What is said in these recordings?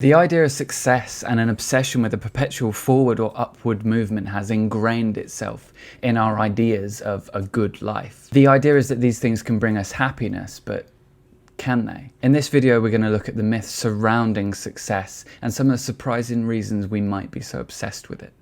The idea of success and an obsession with a perpetual forward or upward movement has ingrained itself in our ideas of a good life. The idea is that these things can bring us happiness, but can they? In this video, we're going to look at the myths surrounding success and some of the surprising reasons we might be so obsessed with it.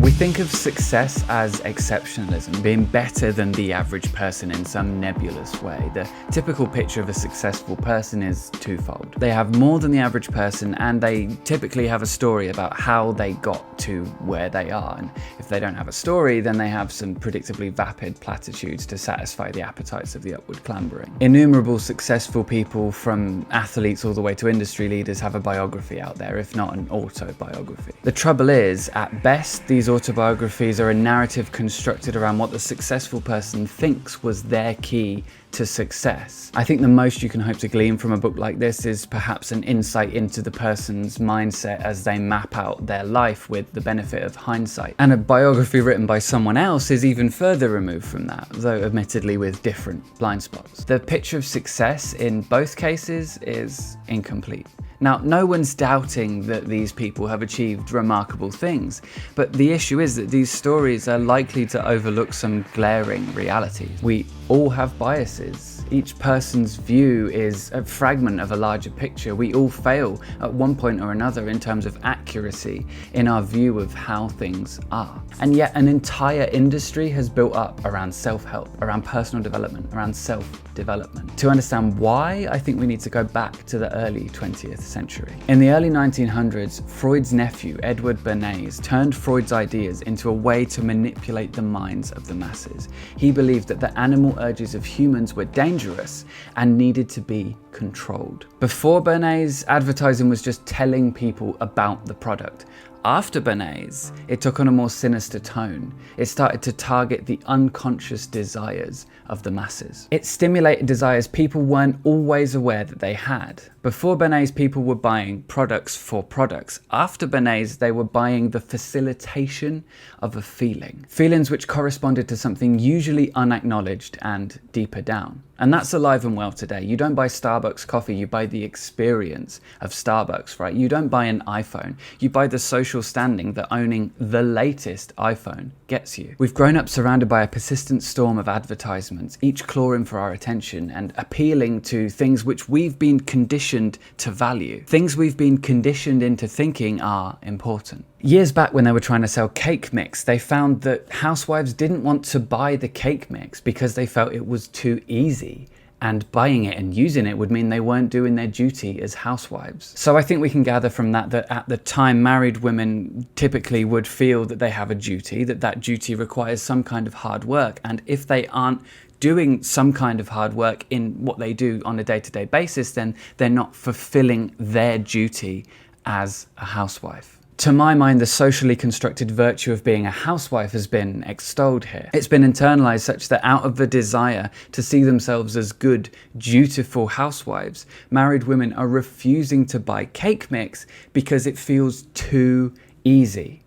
We think of success as exceptionalism, being better than the average person in some nebulous way. The typical picture of a successful person is twofold. They have more than the average person, and they typically have a story about how they got to where they are. And if they don't have a story, then they have some predictably vapid platitudes to satisfy the appetites of the upward clambering. Innumerable successful people, from athletes all the way to industry leaders, have a biography out there, if not an autobiography. The trouble is, at best, these autobiographies are a narrative constructed around what the successful person thinks was their key to success. I think the most you can hope to glean from a book like this is perhaps an insight into the person's mindset as they map out their life with the benefit of hindsight. And a biography written by someone else is even further removed from that, though admittedly with different blind spots. The picture of success in both cases is incomplete. Now, no one's doubting that these people have achieved remarkable things, but the issue is that these stories are likely to overlook some glaring realities. We all have biases. Each person's view is a fragment of a larger picture. We all fail at one point or another in terms of accuracy in our view of how things are. And yet an entire industry has built up around self-help, around personal development, around self-development. To understand why, I think we need to go back to the early 20th century. In the early 1900s, Freud's nephew, Edward Bernays, turned Freud's ideas into a way to manipulate the minds of the masses. He believed that the animal urges of humans were dangerous and needed to be controlled. Before Bernays, advertising was just telling people about the product. After Bernays, it took on a more sinister tone. It started to target the unconscious desires of the masses. It stimulated desires people weren't always aware that they had. Before Bernays, people were buying products for products. After Bernays, they were buying the facilitation of a feeling. Feelings which corresponded to something usually unacknowledged and deeper down. And that's alive and well today. You don't buy Starbucks coffee, you buy the experience of Starbucks, right? You don't buy an iPhone, you buy the social standing that owning the latest iPhone gets you. We've grown up surrounded by a persistent storm of advertisements, each clawing for our attention and appealing to things which we've been conditioned to value. Things we've been conditioned into thinking are important. Years back, when they were trying to sell cake mix, they found that housewives didn't want to buy the cake mix because they felt it was too easy. And buying it and using it would mean they weren't doing their duty as housewives. So I think we can gather from that at the time, married women typically would feel that they have a duty, that duty requires some kind of hard work. And if they aren't doing some kind of hard work in what they do on a day-to-day basis, then they're not fulfilling their duty as a housewife. To my mind, the socially constructed virtue of being a housewife has been extolled here. It's been internalized such that out of the desire to see themselves as good, dutiful housewives, married women are refusing to buy cake mix because it feels too easy.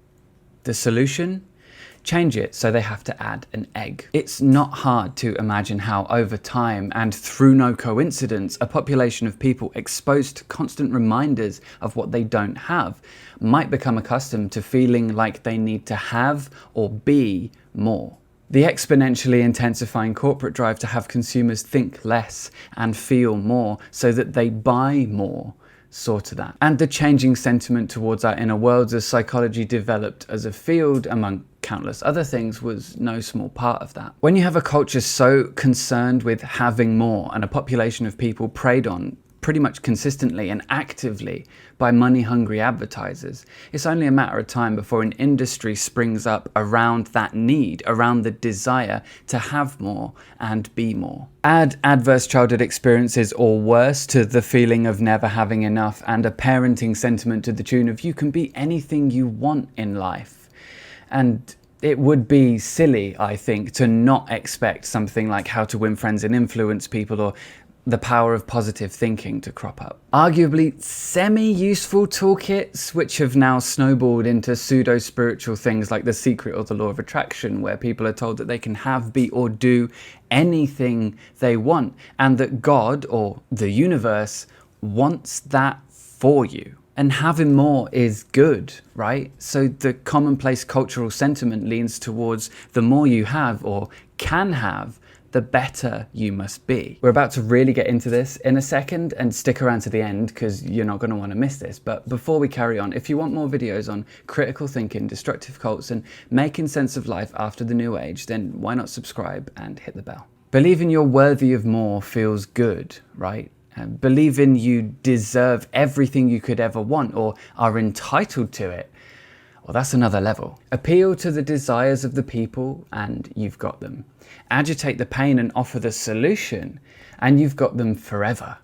The solution? Change it so they have to add an egg. It's not hard to imagine how over time and through no coincidence, a population of people exposed to constant reminders of what they don't have might become accustomed to feeling like they need to have or be more. The exponentially intensifying corporate drive to have consumers think less and feel more so that they buy more saw to that. And the changing sentiment towards our inner worlds as psychology developed as a field, among countless other things, was no small part of that. When you have a culture so concerned with having more and a population of people preyed on pretty much consistently and actively by money-hungry advertisers, it's only a matter of time before an industry springs up around that need, around the desire to have more and be more. Add adverse childhood experiences or worse to the feeling of never having enough and a parenting sentiment to the tune of you can be anything you want in life. And it would be silly, I think, to not expect something like How to Win Friends and Influence People or the power of positive thinking to crop up. Arguably semi-useful toolkits, which have now snowballed into pseudo-spiritual things like The Secret or the Law of Attraction, where people are told that they can have, be, or do anything they want, and that God, or the universe, wants that for you. And having more is good, right? So the commonplace cultural sentiment leans towards the more you have or can have, the better you must be. We're about to really get into this in a second, and stick around to the end because you're not going to want to miss this. But before we carry on, if you want more videos on critical thinking, destructive cults, and making sense of life after the new age, then why not subscribe and hit the bell? Believing you're worthy of more feels good, right? Believing you deserve everything you could ever want or are entitled to it, well, that's another level. Appeal to the desires of the people and you've got them. Agitate the pain and offer the solution and you've got them forever,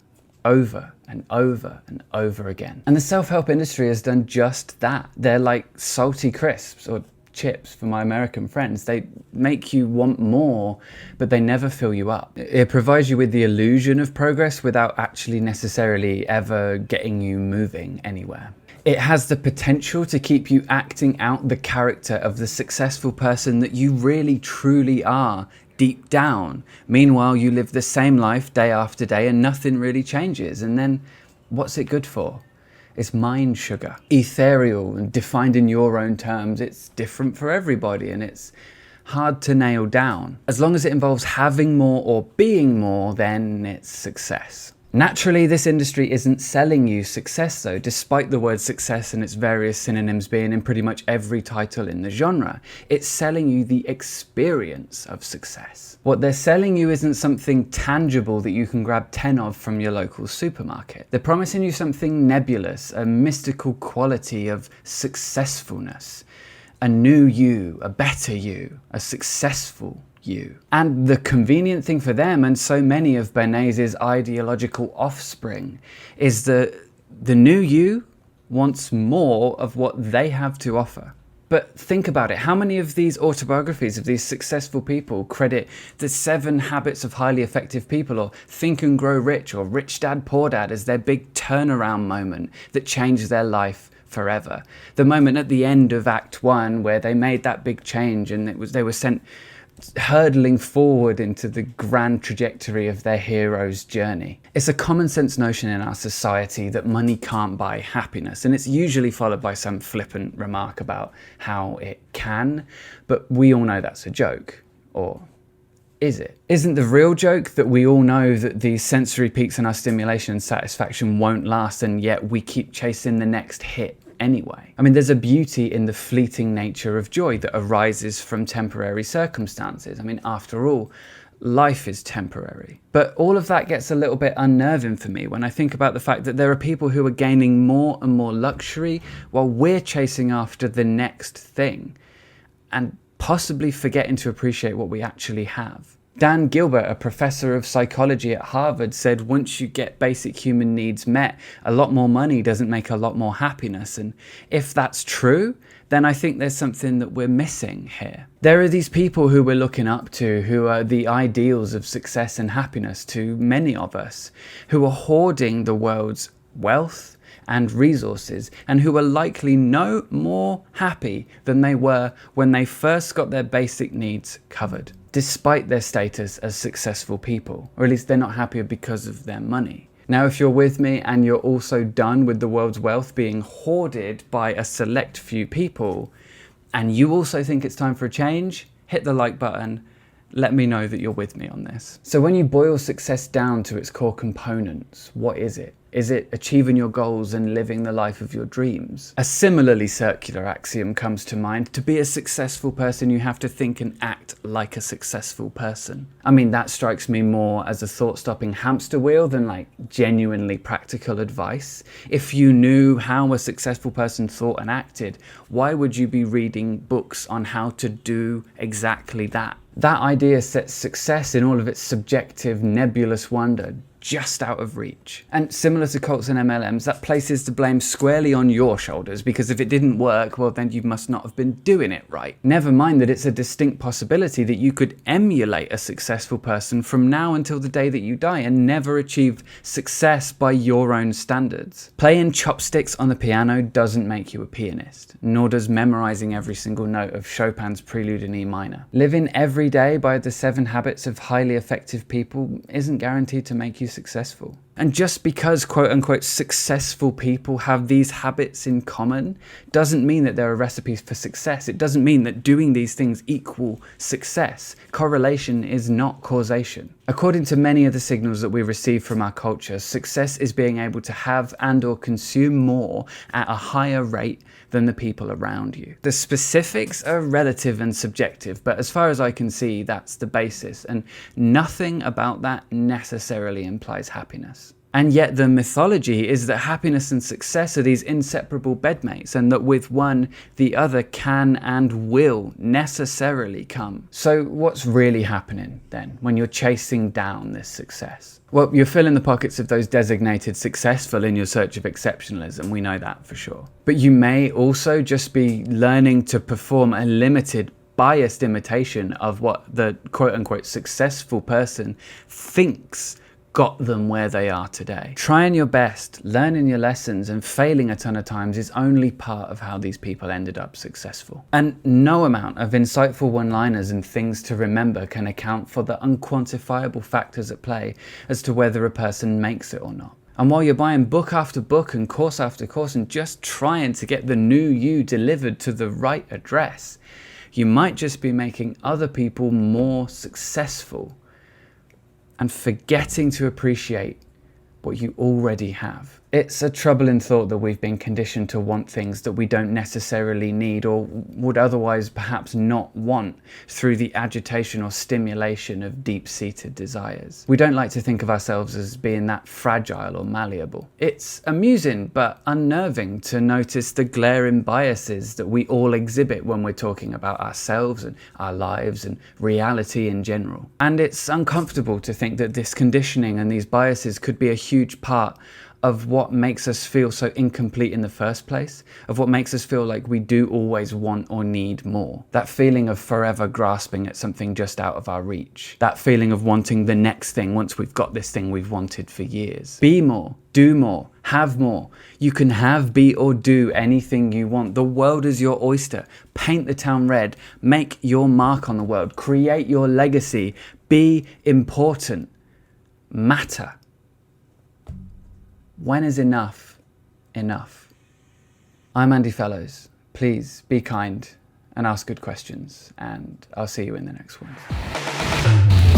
over and over and over again. And the self-help industry has done just that. They're like salty crisps or chips for my American friends. They make you want more, but they never fill you up. It provides you with the illusion of progress without actually necessarily ever getting you moving anywhere. It has the potential to keep you acting out the character of the successful person that you really truly are deep down. Meanwhile, you live the same life day after day and nothing really changes. And then what's it good for? It's mind sugar, ethereal and defined in your own terms. It's different for everybody and it's hard to nail down. As long as it involves having more or being more, then it's success. Naturally, this industry isn't selling you success though, despite the word success and its various synonyms being in pretty much every title in the genre. It's selling you the experience of success. What they're selling you isn't something tangible that you can grab 10 of from your local supermarket. They're promising you something nebulous, a mystical quality of successfulness. A new you, a better you, a successful you. And the convenient thing for them and so many of Bernays' ideological offspring is that the new you wants more of what they have to offer. But think about it, how many of these autobiographies of these successful people credit the 7 Habits of Highly Effective People or Think and Grow Rich or Rich Dad Poor Dad as their big turnaround moment that changed their life forever? The moment at the end of Act 1 where they made that big change and they were sent hurtling forward into the grand trajectory of their hero's journey. It's a common sense notion in our society that money can't buy happiness, and it's usually followed by some flippant remark about how it can, but we all know that's a joke. Or is it? Isn't the real joke that we all know that these sensory peaks in our stimulation and satisfaction won't last, and yet we keep chasing the next hit anyway? I mean, there's a beauty in the fleeting nature of joy that arises from temporary circumstances. I mean, after all, life is temporary. But all of that gets a little bit unnerving for me when I think about the fact that there are people who are gaining more and more luxury while we're chasing after the next thing and possibly forgetting to appreciate what we actually have. Dan Gilbert, a professor of psychology at Harvard, said once you get basic human needs met, a lot more money doesn't make a lot more happiness. And if that's true, then I think there's something that we're missing here. There are these people who we're looking up to, who are the ideals of success and happiness to many of us, who are hoarding the world's wealth and resources, and who are likely no more happy than they were when they first got their basic needs covered, despite their status as successful people, or at least they're not happier because of their money. Now, if you're with me and you're also done with the world's wealth being hoarded by a select few people, and you also think it's time for a change, hit the like button. Let me know that you're with me on this. So when you boil success down to its core components, what is it? Is it achieving your goals and living the life of your dreams? A similarly circular axiom comes to mind. To be a successful person, you have to think and act like a successful person. I mean, that strikes me more as a thought-stopping hamster wheel than like genuinely practical advice. If you knew how a successful person thought and acted, why would you be reading books on how to do exactly that? That idea sets success in all of its subjective, nebulous wonder just out of reach. And similar to cults and MLMs, that places the blame squarely on your shoulders, because if it didn't work, well, then you must not have been doing it right. Never mind that it's a distinct possibility that you could emulate a successful person from now until the day that you die and never achieve success by your own standards. Playing chopsticks on the piano doesn't make you a pianist, nor does memorizing every single note of Chopin's Prelude in E minor. Living every day by the 7 habits of highly effective people isn't guaranteed to make you successful. And just because quote-unquote successful people have these habits in common doesn't mean that there are recipes for success. It doesn't mean that doing these things equal success. Correlation is not causation. According to many of the signals that we receive from our culture, success is being able to have and or consume more at a higher rate than the people around you. The specifics are relative and subjective, but as far as I can see, that's the basis, and nothing about that necessarily implies happiness. And yet the mythology is that happiness and success are these inseparable bedmates, and that with one, the other can and will necessarily come. So what's really happening then when you're chasing down this success? Well, you're filling the pockets of those designated successful in your search of exceptionalism, we know that for sure. But you may also just be learning to perform a limited, biased imitation of what the quote-unquote successful person thinks got them where they are today. Trying your best, learning your lessons, and failing a ton of times is only part of how these people ended up successful. And no amount of insightful one-liners and things to remember can account for the unquantifiable factors at play as to whether a person makes it or not. And while you're buying book after book and course after course and just trying to get the new you delivered to the right address, you might just be making other people more successful and forgetting to appreciate what you already have. It's a troubling thought that we've been conditioned to want things that we don't necessarily need or would otherwise perhaps not want through the agitation or stimulation of deep-seated desires. We don't like to think of ourselves as being that fragile or malleable. It's amusing but unnerving to notice the glaring biases that we all exhibit when we're talking about ourselves and our lives and reality in general. And it's uncomfortable to think that this conditioning and these biases could be a huge part of what makes us feel so incomplete in the first place, of what makes us feel like we do always want or need more. That feeling of forever grasping at something just out of our reach. That feeling of wanting the next thing once we've got this thing we've wanted for years. Be more, do more, have more. You can have, be, or do anything you want. The world is your oyster. Paint the town red. Make your mark on the world. Create your legacy. Be important. Matter. When is enough enough? I'm Andy Fellows. Please be kind and ask good questions, and I'll see you in the next one.